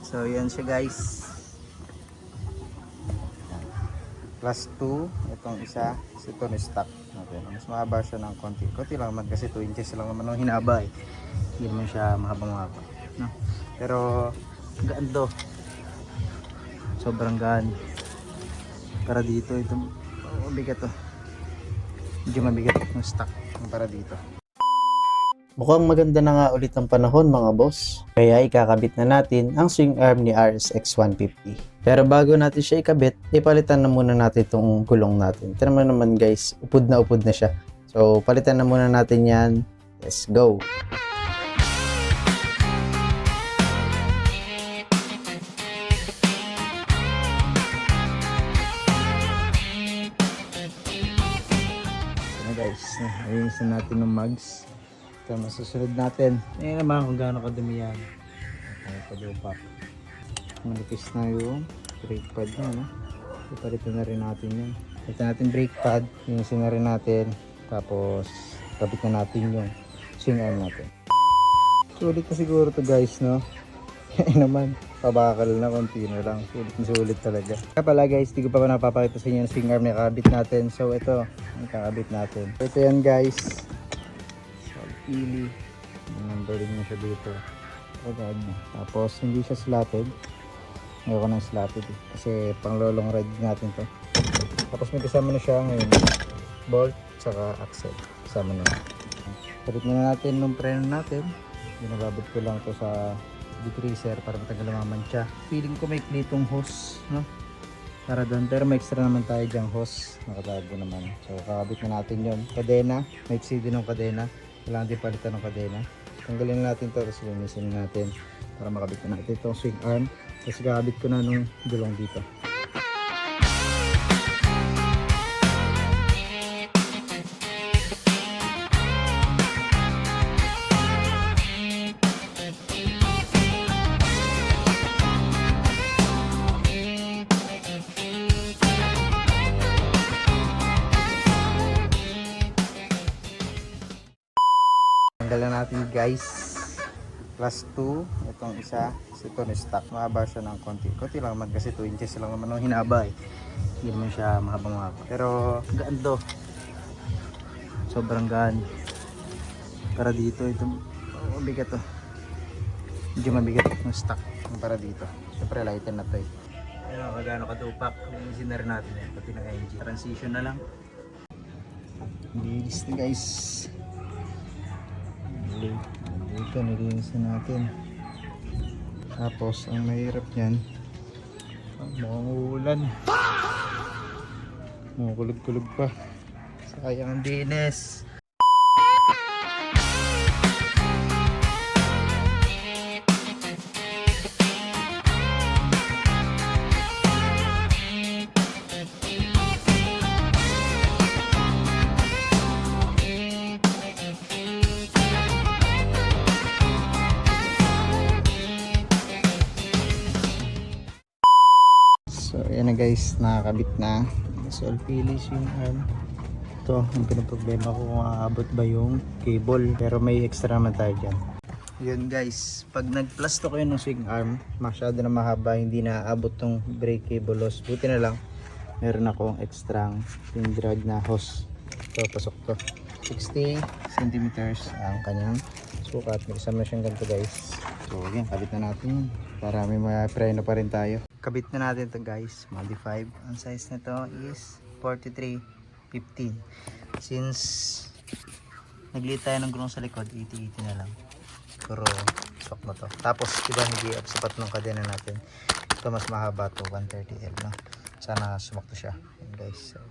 So yan siya guys. Plus 2, itong isa, kasi ito na stock. Okay. Mas mahaba siya ng konti. Konti lang naman kasi 2 inches lang naman ang hinaba eh. Hindi naman siya mahaba. No? Pero gaan to. Sobrang gaan. Para dito, ito mabigat to. Medyo mabigat yung stock para dito. Mukhang maganda na nga ulit ang panahon mga boss. Kaya ikakabit na natin ang swing arm ni RSX 150. Pero bago natin siya ikabit, ipalitan na muna natin itong gulong natin. Tignan mo naman guys, upod na siya. So palitan na muna natin yan. Let's go! Ano guys, ayusin natin ng mags. Ito masusunod natin. Ayan naman kung gaano kadumi yan. Pag-upak. Manipis na yung brake pad na, no? Ipalitan na rin natin yun. Ipalitan natin brake pad. Yunisin na rin natin. Tapos, kapit na natin yung swing arm natin. Sulit na siguro to guys, no? Kaya naman, pabakal na konti na lang. Sulit talaga. Kaya pala guys, di ko pa napapakita sa inyo yung swing arm na kakabit natin. So, ito, ang kakabit natin. So, ito yan guys. Pili, numbering na siya dito. Tapos hindi siya slotted. Ngayon ko ng slotted eh. Kasi pang lolong ride natin to. Tapos may kasama na siya ngayon bolt saka axle. Kasama na. Palit na natin nung preno natin. Binababad ko lang to sa decreaser para matagal lumamantya. Feeling ko may plitong hose, no? Para doon. Pero may extra naman tayo dyang hose. Nakatago naman. So kakabit na natin yon. Kadena. May exceed ng kadena. Kailangan din palitan ng kadena. Tanggalin natin ito, tapos linisin natin para makabit na natin itong swing arm. Tapos kakabit ko na nung gulong dito. Tanggalan natin guys. Plus 2, itong isa, kasi ito na stock. Mahaba siya ng konti. Konti lang naman kasi 2 inches lang naman ang hinaba eh. Hindi naman siya mahaba. Pero gaan to. Sobrang gaan. Para dito, ito mabigat to. Medyo mabigat yung stock para dito. Siyempre lighten na to eh. Ayun, kagano kadupak. Linisin na rin natin yan. Pati ng engine. Transition na lang. Linis na guys. Dito nilinisin natin. Tapos ang mahirap yan, mukhang uulan, kulog-kulog pa, sayang ang dinis. So ayan na guys, nakakabit na. So pili swing arm. Ito ang pinaproblema ko kung aabot ba yung cable, pero may extra naman tayo dyan. Yun guys, pag nag-plus to kayo ng swing arm, masyado na mahaba, hindi na aabot tong brake cable loss. Buti na lang meron akong extra pin drag na hose. Ito, pasok to 60 centimeters ang kanyang sukat. May kasama siyang ganito guys. So yan, kabit na natin para may mga preno pa rin tayo. Kabit na natin to guys, modified. Ang size nito is 43-15. Since nag-lead tayo ng gulong sa likod, 80-80 na lang. Pero swak na to. Tapos diba hindi up sapat ng kadena natin. Ito mas mahaba to, 130L no? Sana sumakto siya. Yan guys. So